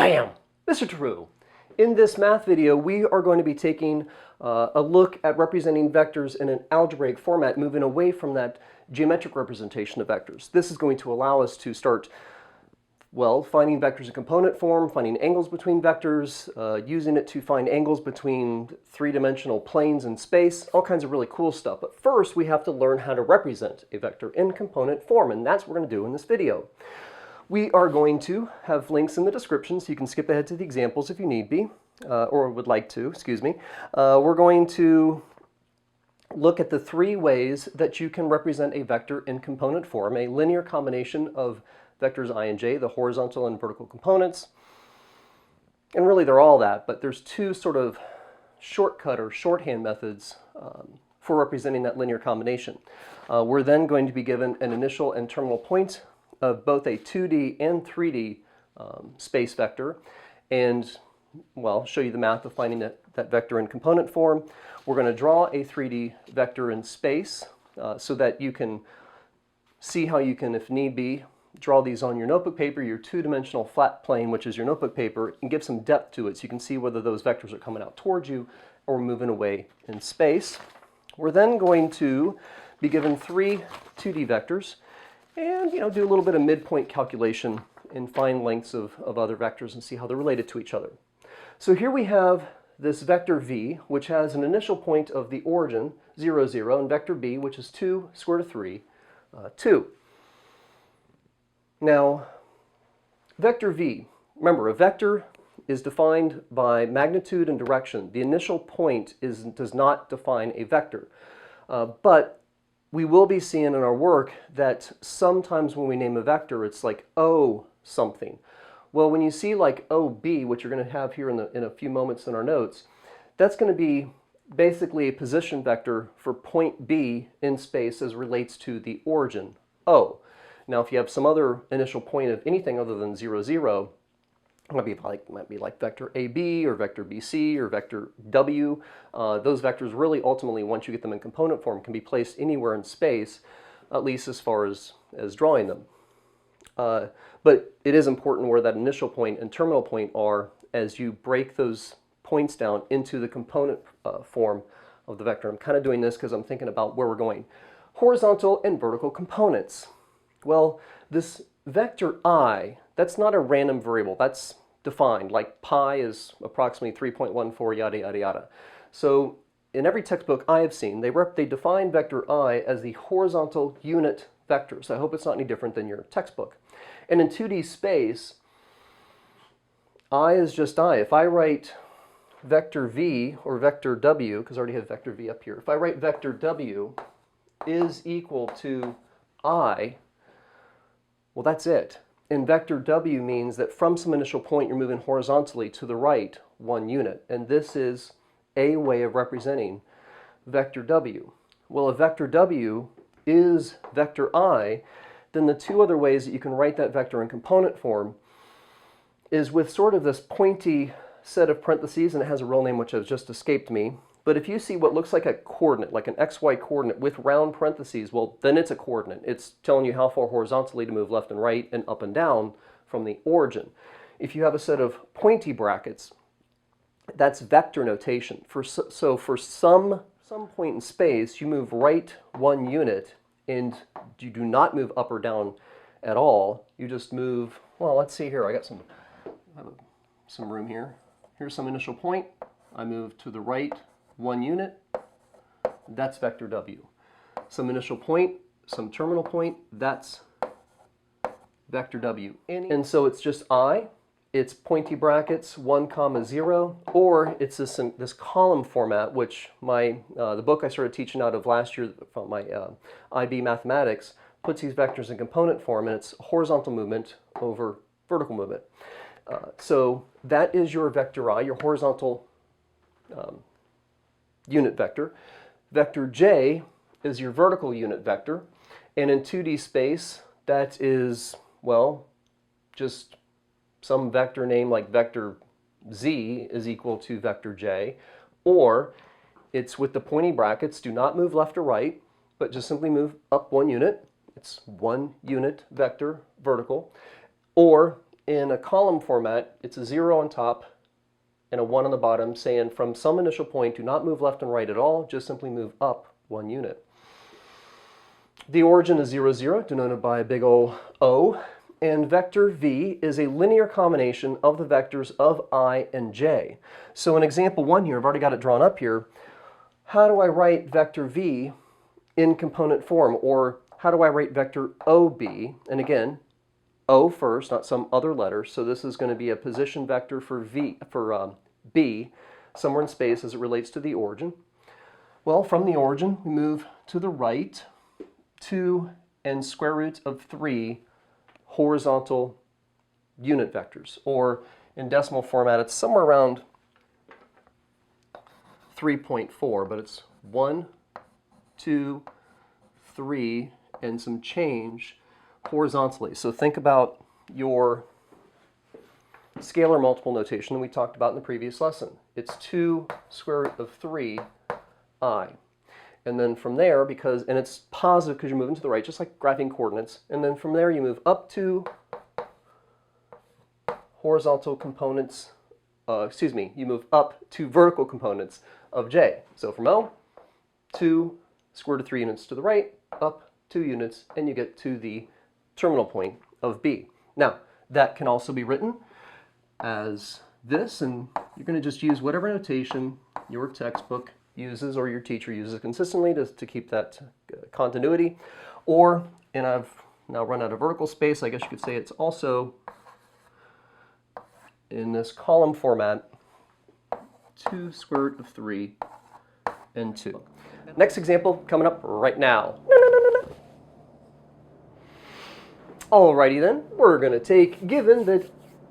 Bam! Mr. True. In this math video, we are going to be taking a look at representing vectors in an algebraic format, moving away from that geometric representation of vectors. This is going to allow us to start, well, finding vectors in component form, finding angles between vectors, using it to find angles between three-dimensional planes in space, all kinds of really cool stuff. But first, we have to learn how to represent a vector in component form, and that's what we're going to do in this video. We are going to have links in the description, so you can skip ahead to the examples if you need be, or would like to, excuse me. We're going to look at the three ways that you can represent a vector in component form, a linear combination of vectors I and j, the horizontal and vertical components. And really they're all that, but there's two sort of shortcut or shorthand methods for representing that linear combination. We're then going to be given an initial and terminal point of both a 2D and 3D space vector, and, well, show you the math of finding that vector in component form. We're going to draw a 3D vector in space so that you can see how you can, if need be, draw these on your notebook paper, your two-dimensional flat plane, which is your notebook paper, and give some depth to it so you can see whether those vectors are coming out towards you or moving away in space. We're then going to be given three 2D vectors and, do a little bit of midpoint calculation and find lengths of other vectors and see how they're related to each other. So here we have this vector v, which has an initial point of the origin, 0, 0, and vector b, which is 2 square root of 3, 2. Now, vector v, remember, a vector is defined by magnitude and direction. The initial point does not define a vector. But we will be seeing in our work that sometimes when we name a vector, it's like O something. Well, when you see like OB, which you're going to have here in a few moments in our notes, that's going to be basically a position vector for point B in space as relates to the origin, O. Now, if you have some other initial point of anything other than 0, 0, it might be like vector AB or vector BC or vector W. Those vectors really ultimately, once you get them in component form, can be placed anywhere in space, at least as far as drawing them. But it is important where that initial point and terminal point are as you break those points down into the component form of the vector. I'm kind of doing this because I'm thinking about where we're going. Horizontal and vertical components. Well, this vector I, that's not a random variable. That's defined, like pi is approximately 3.14, yada, yada, yada. So in every textbook I have seen, they define vector I as the horizontal unit vector. So I hope it's not any different than your textbook. And in 2D space, I is just I. If I write vector v or vector w, because I already have vector v up here, if I write vector w is equal to I, well, that's it. And vector w means that from some initial point you're moving horizontally to the right 1 unit. And this is a way of representing vector w. Well, if vector w is vector I, then the two other ways that you can write that vector in component form is with sort of this pointy set of parentheses, and it has a real name which has just escaped me. But if you see what looks like a coordinate, like an xy coordinate with round parentheses, well, then it's a coordinate. It's telling you how far horizontally to move left and right and up and down from the origin. If you have a set of pointy brackets, that's vector notation. So for some point in space, you move right 1 unit, and you do not move up or down at all. You just move, well, let's see here. I have some room here. Here's some initial point. I move to the right 1 unit, that's vector w. Some initial point, some terminal point, that's vector w. And so it's just I, it's pointy brackets, 1, 0, or it's this column format, which the book I started teaching out of last year from my IB mathematics puts these vectors in component form, and it's horizontal movement over vertical movement. So that is your vector I, your horizontal unit vector. Vector j is your vertical unit vector, and in 2D space that is, well, just some vector name like vector z is equal to vector j, or it's with the pointy brackets, do not move left or right, but just simply move up 1 unit. It's 1 unit vector vertical. Or in a column format, it's a 0 on top and a 1 on the bottom, saying from some initial point, do not move left and right at all, just simply move up 1 unit. The origin is 0, 0, denoted by a big ol' O, and vector v is a linear combination of the vectors of I and j. So in example 1 here, I've already got it drawn up here. How do I write vector v in component form, or how do I write vector OB? And again, O first, not some other letter, so this is going to be a position vector for B, somewhere in space as it relates to the origin. Well, from the origin, we move to the right, 2 and square root of 3 horizontal unit vectors, or in decimal format, it's somewhere around 3.4, but it's 1, 2, 3, and some change horizontally. So think about your scalar multiple notation that we talked about in the previous lesson. It's 2 square root of 3i. And then from there, and it's positive because you're moving to the right, just like graphing coordinates. And then from there, you move up to horizontal components, you move up to vertical components of j. So from O, 2 square root of 3 units to the right, up 2 units, and you get to the terminal point of B. Now, that can also be written as this, and you're going to just use whatever notation your textbook uses or your teacher uses consistently to keep that continuity. Or, and I've now run out of vertical space, I guess you could say it's also in this column format, 2 square root of 3 and 2. Next example coming up right now. Alrighty then, we're going to take, given that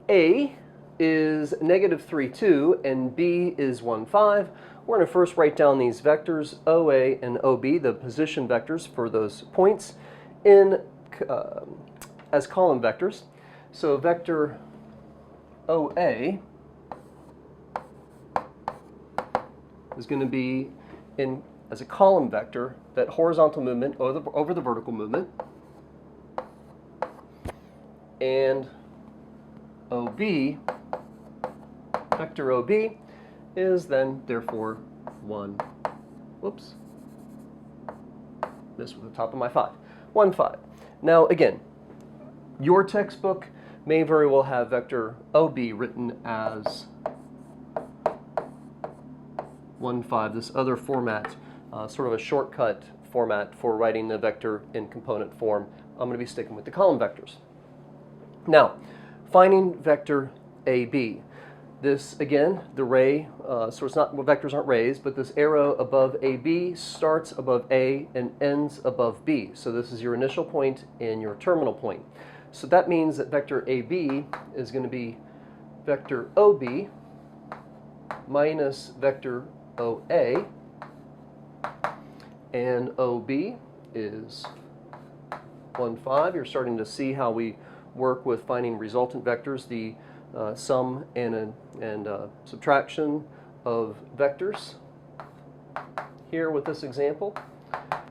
A is negative 3, 2, and B is 1, 5, we're going to first write down these vectors, OA and OB, the position vectors for those points, as column vectors. So vector OA is going to be as a column vector, that horizontal movement over the vertical movement. And OB, vector OB, is then therefore 1, whoops, missed with the top of my 5, 1, 5. Now again, your textbook may very well have vector OB written as 1, 5, this other format, sort of a shortcut format for writing the vector in component form. I'm going to be sticking with the column vectors. Now, finding vector AB. This, again, the ray, so it's not, well, vectors aren't rays, but this arrow above AB starts above A and ends above B. So this is your initial point and your terminal point. So that means that vector AB is going to be vector OB minus vector OA, and OB is 1, 5. You're starting to see how we work with finding resultant vectors, the sum and subtraction of vectors here with this example.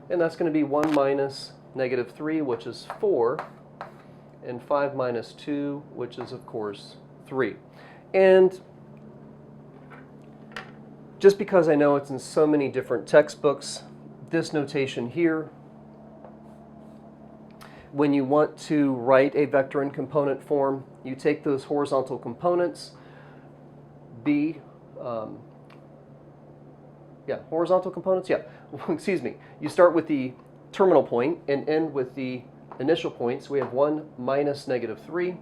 And that's going to be 1 minus negative 3, which is 4, and 5 minus 2, which is, of course, 3. And just because I know it's in so many different textbooks, this notation here, when you want to write a vector in component form, you take those horizontal components, horizontal components, excuse me. You start with the terminal point and end with the initial point. So we have 1 minus negative 3.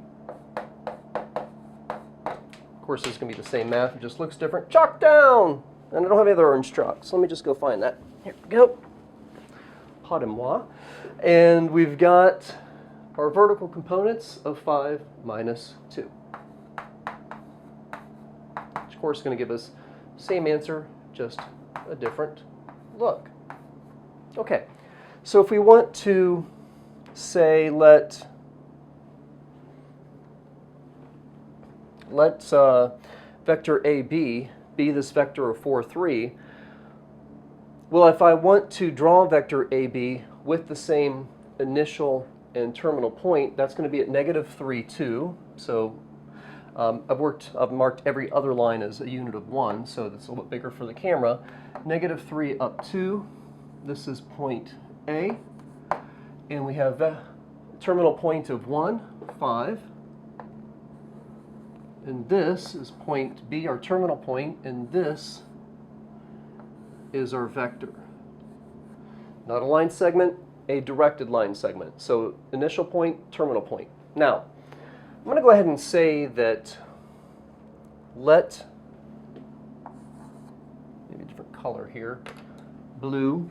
Of course, this is going to be the same math. It just looks different. Chalk down! And I don't have any other orange chalk, so let me just go find that. Here we go. Pas de moi. And we've got our vertical components of 5 minus 2. Which, of course, is going to give us the same answer, just a different look. Okay, so if we want to say let vector AB be this vector of 4, 3, well, if I want to draw vector AB with the same initial and terminal point, that's going to be at negative 3, 2. So I've marked every other line as a unit of 1, so that's a little bit bigger for the camera. Negative 3 up 2, this is point A, and we have a terminal point of 1, 5, and this is point B, our terminal point, and this is our vector. Not a line segment, a directed line segment. So initial point, terminal point. Now, I'm going to go ahead and say that let, maybe a different color here, blue,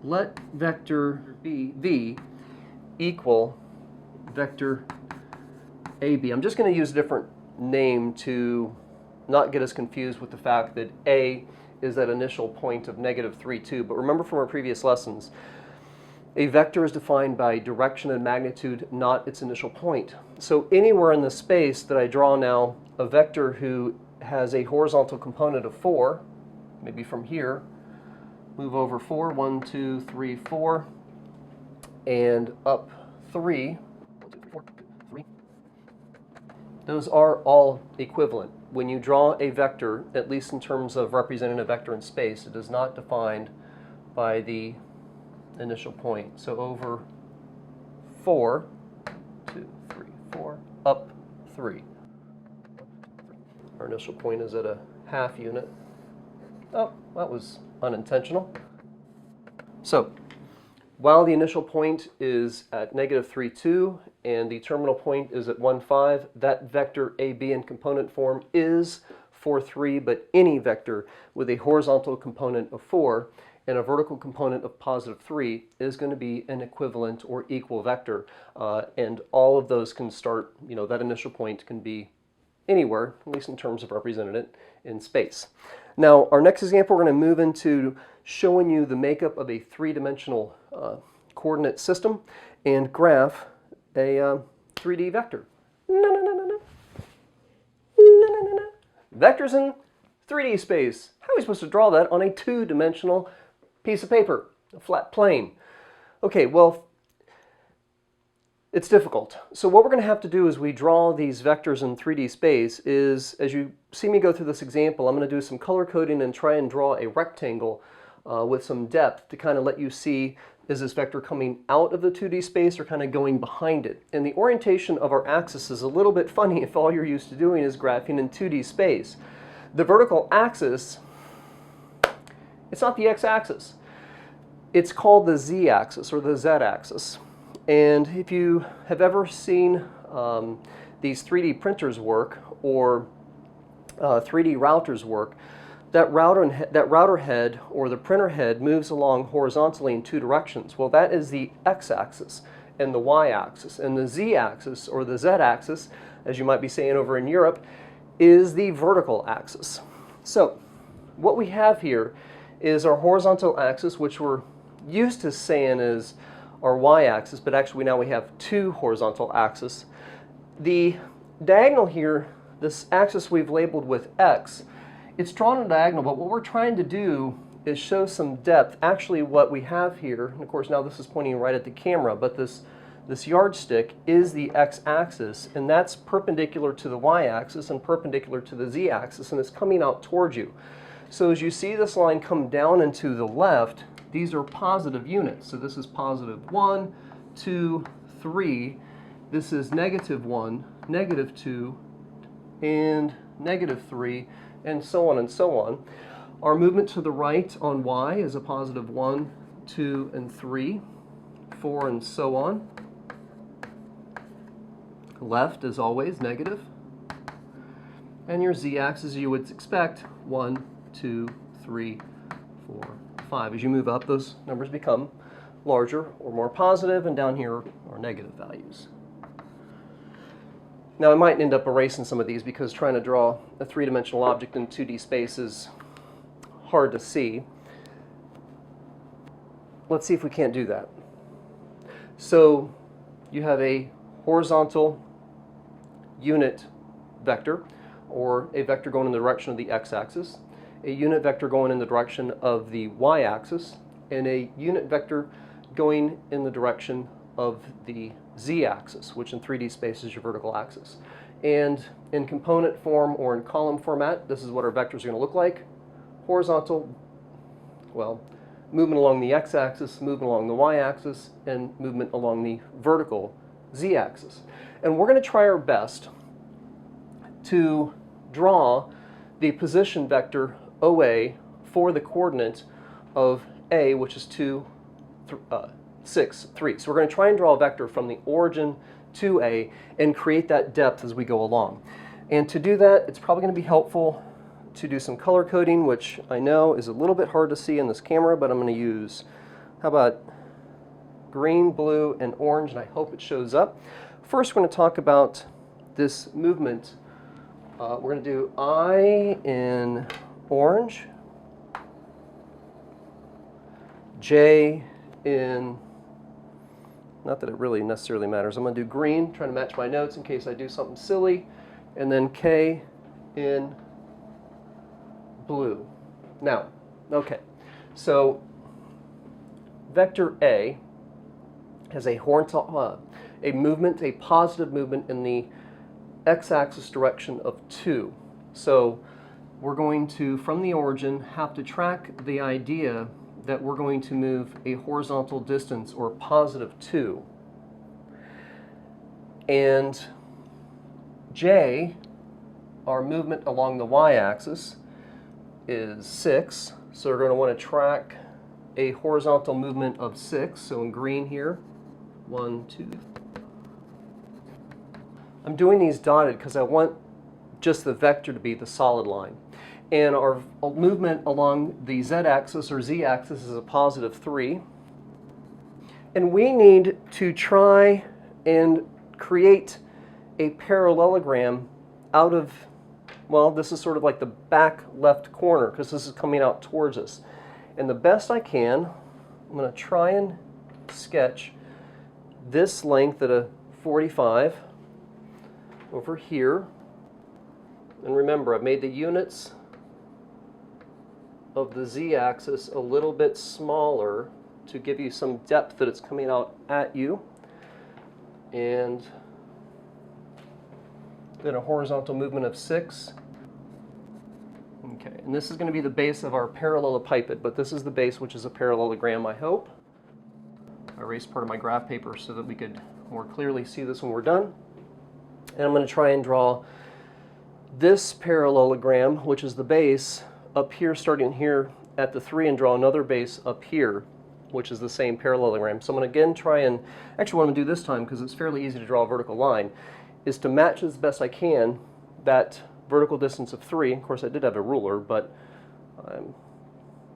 let vector V equal vector AB. I'm just going to use a different name to not get us confused with the fact that A is that initial point of negative 3, 2. But remember from our previous lessons, a vector is defined by direction and magnitude, not its initial point. So anywhere in the space that I draw now a vector who has a horizontal component of 4, maybe from here, move over 4, 1, 2, 3, 4, and up 3, 1, 2, 3, 4, 3. Those are all equivalent. When you draw a vector, at least in terms of representing a vector in space, it is not defined by the initial point. So over 4, 2, 3, 4, up 3. Our initial point is at a half unit. Oh, that was unintentional. So, while the initial point is at negative 3, 2, and the terminal point is at 1, 5, that vector AB in component form is 4, 3, but any vector with a horizontal component of 4 and a vertical component of positive 3 is going to be an equivalent or equal vector. And all of those can start, that initial point can be anywhere, at least in terms of representing it in space. Now, our next example, we're going to move into showing you the makeup of a three-dimensional coordinate system and graph a 3D vector. Vectors in 3D space. How are we supposed to draw that on a two-dimensional piece of paper, a flat plane? Okay, well, it's difficult. So what we're going to have to do as we draw these vectors in 3D space is, as you see me go through this example, I'm going to do some color coding and try and draw a rectangle with some depth to kind of let you see, is this vector coming out of the 2D space or kind of going behind it? And the orientation of our axis is a little bit funny if all you're used to doing is graphing in 2D space. The vertical axis, it's not the x-axis. It's called the z-axis or the z-axis. And if you have ever seen these 3D printers work or 3D routers work, that router head or the printer head moves along horizontally in two directions. Well, that is the x-axis and the y-axis. And the z-axis or the z-axis, as you might be saying over in Europe, is the vertical axis. So what we have here is our horizontal axis, which we're used to saying is our y-axis, but actually now we have two horizontal axes. The diagonal here, this axis we've labeled with x, it's drawn on a diagonal, but what we're trying to do is show some depth. Actually, what we have here, and of course now this is pointing right at the camera, but this yardstick is the x-axis, and that's perpendicular to the y-axis and perpendicular to the z-axis, and it's coming out towards you. So as you see this line come down and to the left, these are positive units. So this is positive 1, 2, 3. This is negative 1, negative 2, and negative 3, and so on and so on. Our movement to the right on y is a positive 1, 2, and 3, 4, and so on. Left, as always, negative. And your z-axis, you would expect 1, 2, 3, 4, 5. As you move up, those numbers become larger or more positive, and down here are negative values. Now, I might end up erasing some of these because trying to draw a three-dimensional object in 2D space is hard to see. Let's see if we can't do that. So you have a horizontal unit vector, or a vector going in the direction of the x-axis, a unit vector going in the direction of the y-axis, and a unit vector going in the direction of the z-axis, which in 3D space is your vertical axis. And in component form or in column format, this is what our vectors are going to look like. Horizontal, well, movement along the x-axis, movement along the y-axis, and movement along the vertical z-axis. And we're going to try our best to draw the position vector OA for the coordinate of A, which is 6, 3. So we're going to try and draw a vector from the origin to A and create that depth as we go along. And to do that, it's probably going to be helpful to do some color coding, which I know is a little bit hard to see in this camera, but I'm going to use, how about green, blue, and orange, and I hope it shows up. First, we're going to talk about this movement. We're going to do I in orange, J in, not that it really necessarily matters. I'm going to do green, trying to match my notes in case I do something silly, and then K in blue. Now, okay, so vector A has a horizontal, a movement, a positive movement in the x-axis direction of 2. So we're going to, from the origin, have to track the idea that we're going to move a horizontal distance, or positive 2. And J, our movement along the y-axis, is 6. So we're going to want to track a horizontal movement of 6. So in green here, 1, 2. I'm doing these dotted because I want just the vector to be the solid line. And our movement along the z-axis or z-axis is a positive 3. And we need to try and create a parallelogram out of, well, this is sort of like the back left corner because this is coming out towards us. And the best I can, I'm going to try and sketch this length at a 45 over here. And remember, I've made the units of the z-axis a little bit smaller to give you some depth that it's coming out at you. And then a horizontal movement of 6. Okay, and this is going to be the base of our parallelepiped, but this is the base, which is a parallelogram, I hope. I erased part of my graph paper so that we could more clearly see this when we're done. And I'm going to try and draw this parallelogram, which is the base, up here, starting here at the 3, and draw another base up here, which is the same parallelogram. So I'm going to again try and, actually what I'm going to do this time, because it's fairly easy to draw a vertical line, is to match as best I can that vertical distance of 3. Of course, I did have a ruler, but I'm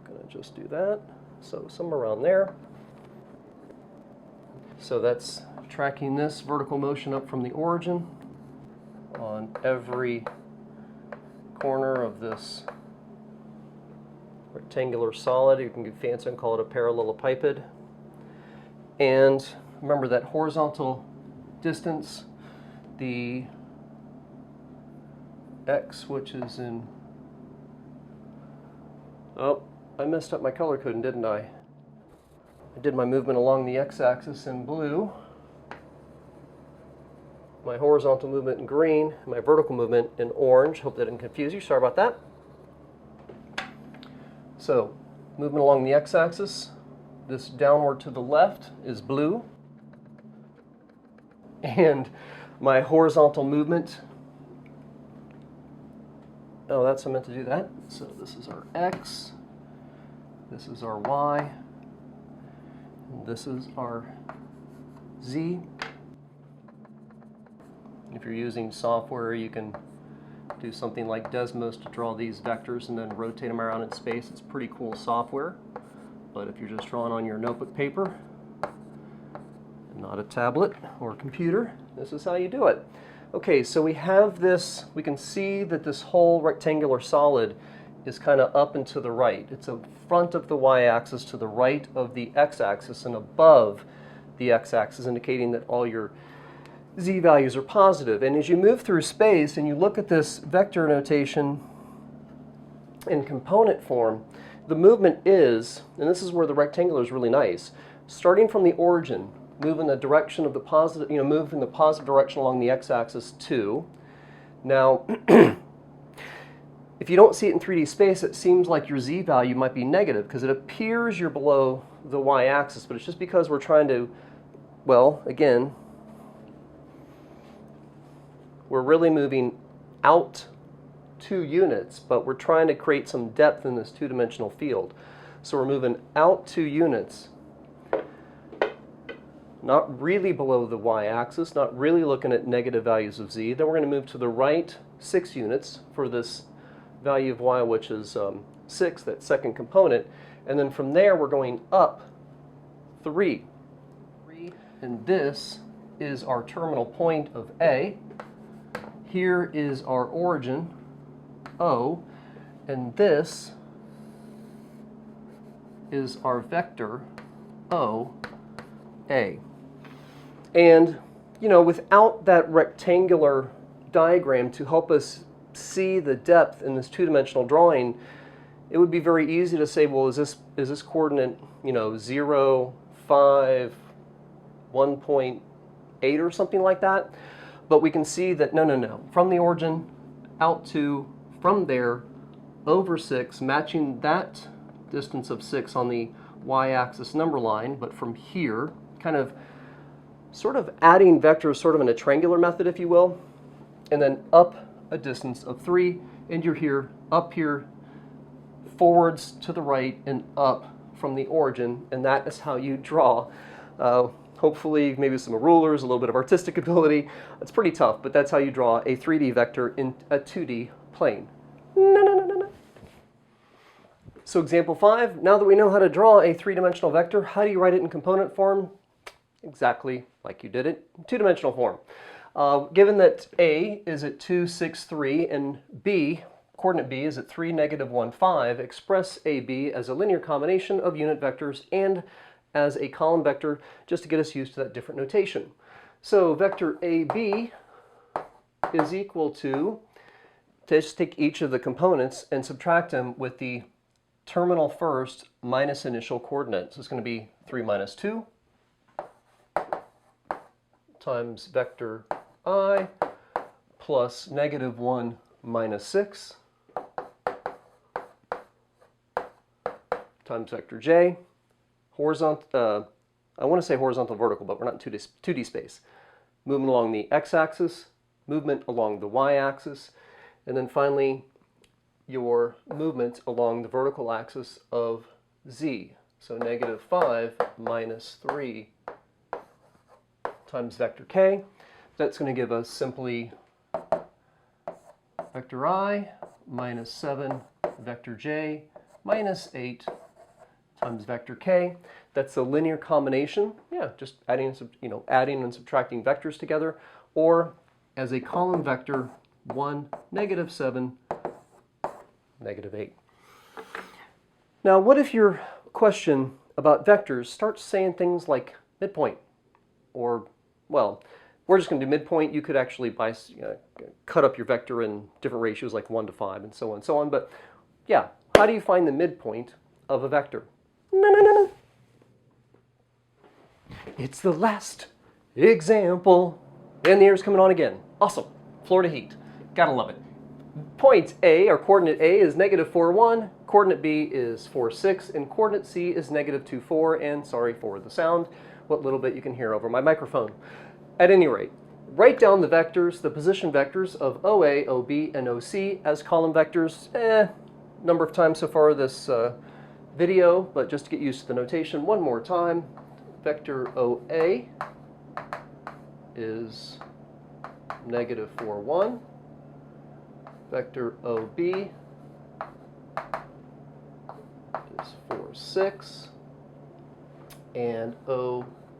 going to just do that. So somewhere around there. So that's tracking this vertical motion up from the origin on every corner of this rectangular solid. You can get fancy and call it a parallelepiped. And remember that horizontal distance, the x, which is in, oh, I messed up my color coding, didn't I? I did my movement along the x-axis in blue, my horizontal movement in green, my vertical movement in orange. Hope that didn't confuse you. Sorry about that. So, movement along the x-axis, this downward to the left is blue, and my horizontal movement, oh, that's, I meant to do that. So this is our x, this is our y, and this is our z. If you're using software, you can do something like Desmos to draw these vectors and then rotate them around in space. It's pretty cool software. But if you're just drawing on your notebook paper, and not a tablet or a computer, this is how you do it. Okay, so we have this, we can see that this whole rectangular solid is kind of up and to the right. It's in front of the y-axis, to the right of the x-axis, and above the x-axis, indicating that all your z values are positive. And as you move through space and you look at this vector notation in component form, the movement is, and this is where the rectangular is really nice, starting from the origin, move in the direction of the positive, move in the positive direction along the x-axis 2. Now, if you don't see it in 3D space, it seems like your z value might be negative because it appears you're below the y-axis, but it's just because we're trying to, well, again, we're really moving out 2 units, but we're trying to create some depth in this two-dimensional field. So we're moving out 2 units, not really below the y-axis, not really looking at negative values of z. Then we're going to move to the right 6 units for this value of y, which is 6, that second component. And then from there, we're going up 3. And this is our terminal point of A. Here is our origin, O. And this is our vector, O, A. And, without that rectangular diagram to help us see the depth in this two-dimensional drawing, it would be very easy to say, well, is this coordinate, 0, 5, 1.8 or something like that? But we can see that, no. From the origin out to, from there, over 6, matching that distance of 6 on the y-axis number line, but from here, kind of sort of adding vectors sort of in a triangular method, if you will, and then up a distance of 3, and you're here, up here, forwards to the right, and up from the origin, and that is how you draw. Hopefully, maybe some rulers, a little bit of artistic ability. It's pretty tough, but that's how you draw a 3D vector in a 2D plane. No. So example 5, now that we know how to draw a 3-dimensional vector, how do you write it in component form? Exactly like you did it in 2-dimensional form. Given that A is at 2, 6, 3, and B, coordinate B is at 3, negative 1, 5, express AB as a linear combination of unit vectors and as a column vector, just to get us used to that different notation. So vector AB is equal to just take each of the components and subtract them with the terminal first minus initial coordinate. So it's going to be 3 minus 2 times vector I plus negative 1 minus 6 times vector j. Horizontal, I want to say horizontal vertical, but we're not in 2D space. Movement along the x-axis, movement along the y-axis, and then finally your movement along the vertical axis of z. So negative 5 minus 3 times vector k. That's going to give us simply vector I minus 7 vector j minus 8 times vector k. That's a linear combination. Yeah, just adding and subtracting vectors together, or as a column vector, 1, negative 7, negative 8. Now, what if your question about vectors starts saying things like midpoint, or, well, we're just going to do midpoint. You could actually cut up your vector in different ratios like 1 to 5 and so on and so on. But yeah, how do you find the midpoint of a vector? No. It's the last example. And the air's coming on again. Awesome. Florida heat. Gotta love it. Point A, or coordinate A, is negative 4, 1. Coordinate B is 4, 6. And coordinate C is negative 2, 4. And sorry for the sound, what little bit you can hear over my microphone. At any rate, write down the vectors, the position vectors of OA, OB, and OC as column vectors. Number of times so far this video, but just to get used to the notation one more time. Vector OA is negative 4, 1. Vector OB is 4, 6. And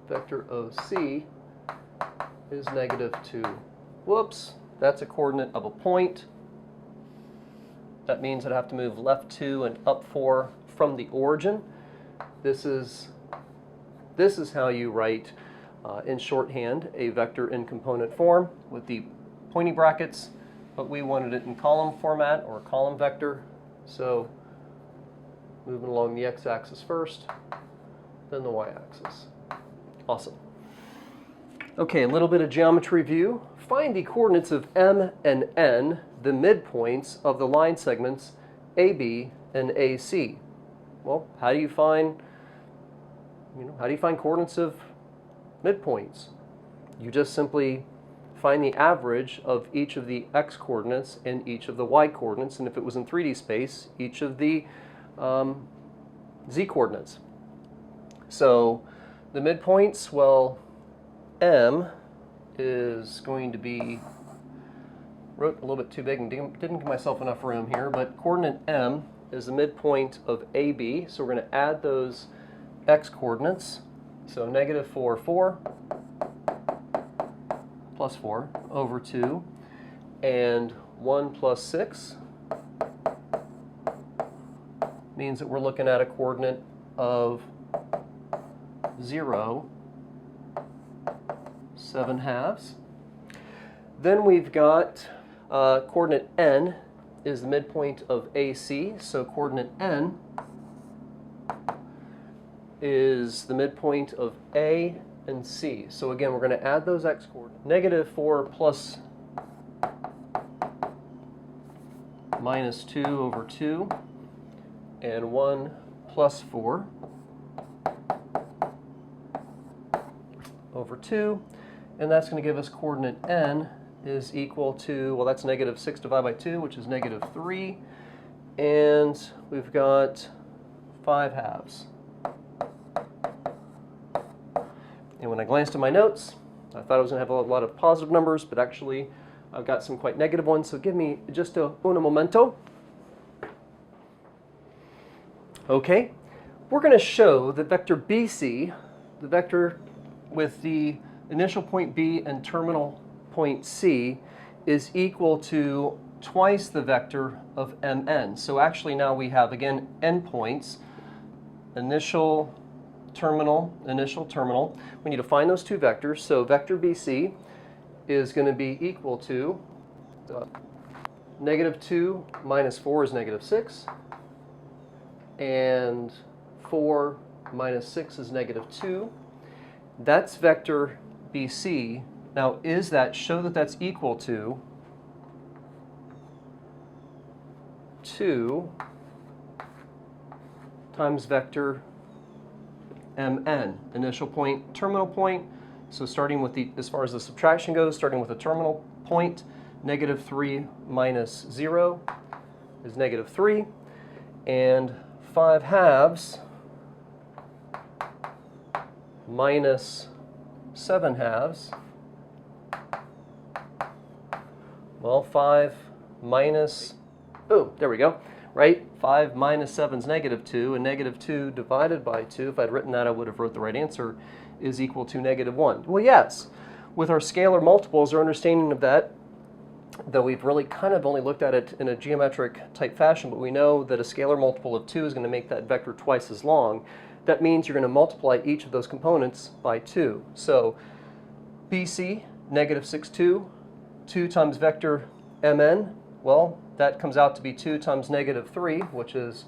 vector OC is negative 2. Whoops, that's a coordinate of a point. That means I'd have to move left 2 and up 4 from the origin. This is how you write in shorthand a vector in component form with the pointy brackets, but we wanted it in column format or column vector. So moving along the x-axis first, then the y-axis. Awesome. Okay, a little bit of geometry view. Find the coordinates of M and N, the midpoints of the line segments AB and AC. Well, how do you find coordinates of midpoints? You just simply find the average of each of the x coordinates and each of the y coordinates, and if it was in 3D space, each of the z coordinates. So the midpoints, well, M is going to be, wrote a little bit too big and didn't give myself enough room here, but coordinate M is the midpoint of AB, so we're going to add those x coordinates. So negative 4, 4, plus 4 over 2, and 1 plus 6 means that we're looking at a coordinate of 0, 7/2. Then we've got coordinate N is the midpoint of AC, so coordinate N is the midpoint of A and C. So again, we're going to add those x coordinates. Negative 4 plus minus 2 over 2, and 1 plus 4 over 2, and that's going to give us coordinate N is equal to, well, that's negative 6 divided by 2, which is negative 3, and we've got 5/2. And when I glanced at my notes, I thought I was going to have a lot of positive numbers, but actually I've got some quite negative ones, so give me just un momento. Okay, we're going to show that vector BC, the vector with the initial point B and terminal point C, is equal to twice the vector of MN. So actually now we have, again, endpoints, initial, terminal, initial, terminal. We need to find those two vectors. So vector BC is going to be equal to negative 2 minus 4 is negative 6, and 4 minus 6 is negative 2. That's vector BC. Now, show that that's equal to 2 times vector MN, initial point, terminal point. So starting with as far as the subtraction goes, starting with the terminal point, negative 3 minus 0 is negative 3, and 5/2 minus 7/2. Well, 5 minus, oh, there we go, right? 5 minus 7 is negative 2, and negative 2 divided by 2, if I'd written that, I would have wrote the right answer, is equal to negative 1. Well, yes, with our scalar multiples, our understanding of that, though we've really kind of only looked at it in a geometric type fashion, but we know that a scalar multiple of 2 is going to make that vector twice as long. That means you're going to multiply each of those components by 2. So BC, negative 6, 2, 2 times vector MN, well, that comes out to be 2 times negative 3, which is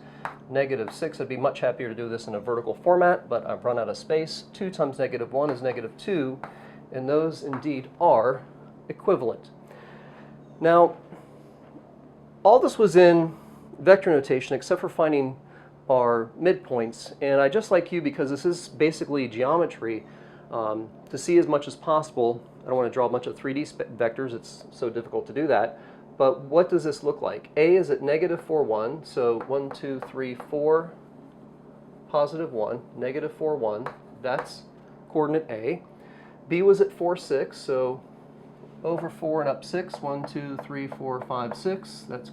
negative 6. I'd be much happier to do this in a vertical format, but I've run out of space. 2 times negative 1 is negative 2, and those indeed are equivalent. Now, all this was in vector notation except for finding our midpoints, and I just like you, because this is basically geometry, to see as much as possible. I don't want to draw a bunch of 3D vectors, it's so difficult to do that, but what does this look like? A is at negative 4, 1, so 1, 2, 3, 4, positive 1, negative 4, 1, that's coordinate A. B was at 4, 6, so over 4 and up 6, 1, 2, 3, 4, 5, 6, that's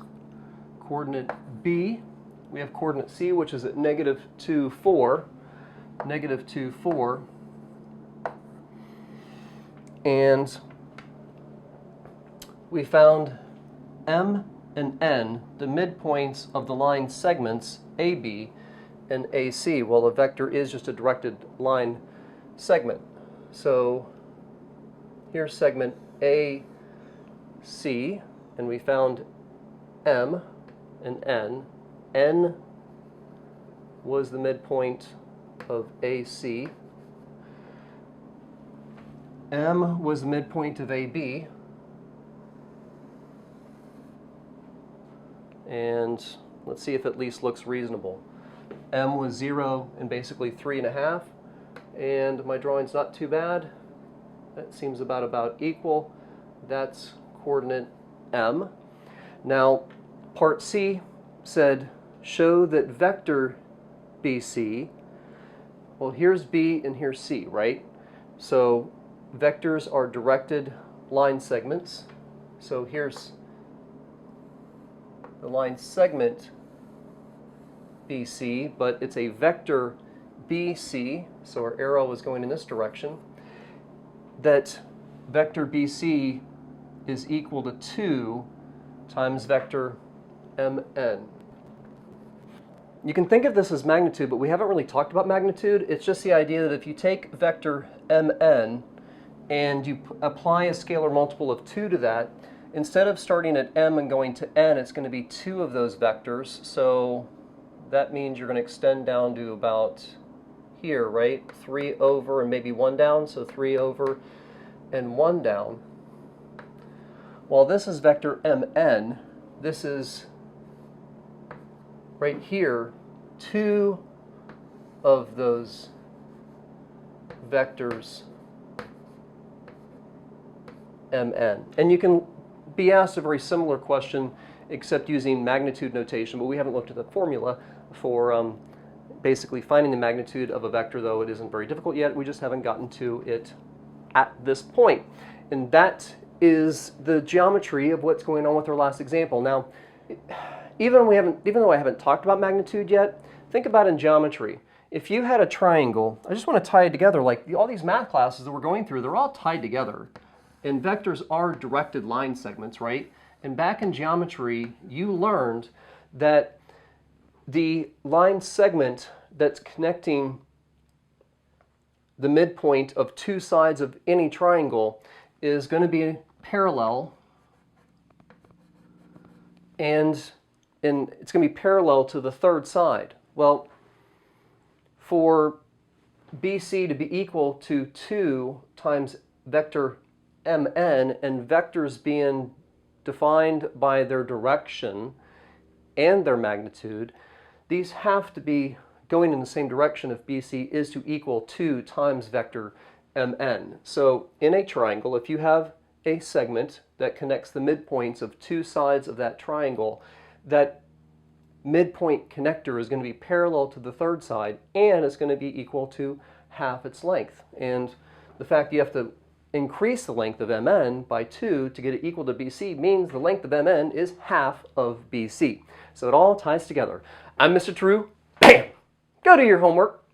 coordinate B. We have coordinate C, which is at negative 2, 4, negative 2, 4, and we found M and N, the midpoints of the line segments AB and AC. Well, a vector is just a directed line segment. So here's segment AC, and we found M and N. N was the midpoint of AC. M was the midpoint of AB, and let's see if it at least looks reasonable. M was 0 and basically 3.5, and my drawing's not too bad. That seems about equal. That's coordinate M. Now, part C said, show that vector BC, well, here's B and here's C, right? So vectors are directed line segments. So here's the line segment BC, but it's a vector BC, so our arrow is going in this direction, that vector BC is equal to 2 times vector MN. You can think of this as magnitude, but we haven't really talked about magnitude. It's just the idea that if you take vector MN and you apply a scalar multiple of 2 to that, instead of starting at M and going to N, it's going to be 2 of those vectors. So that means you're going to extend down to about here, right? 3 over and maybe 1 down, so 3 over and 1 down. While this is vector MN, this is right here, 2 of those vectors MN. And you can be asked a very similar question except using magnitude notation, but we haven't looked at the formula for basically finding the magnitude of a vector, though it isn't very difficult yet. We just haven't gotten to it at this point. And that is the geometry of what's going on with our last example. Now, even though I haven't talked about magnitude yet, think about in geometry. If you had a triangle, I just want to tie it together, like all these math classes that we're going through, they're all tied together. And vectors are directed line segments, right? And back in geometry, you learned that the line segment that's connecting the midpoint of 2 sides of any triangle is going to be parallel, and it's going to be parallel to the third side. Well, for BC to be equal to 2 times vector MN, and vectors being defined by their direction and their magnitude, these have to be going in the same direction if BC is to equal 2 times vector MN. So in a triangle, if you have a segment that connects the midpoints of 2 sides of that triangle, that midpoint connector is going to be parallel to the third side, and it's going to be equal to half its length. And the fact you have to increase the length of MN by 2 to get it equal to BC means the length of MN is half of BC. So it all ties together. I'm Mr. True. Bam! Go do your homework.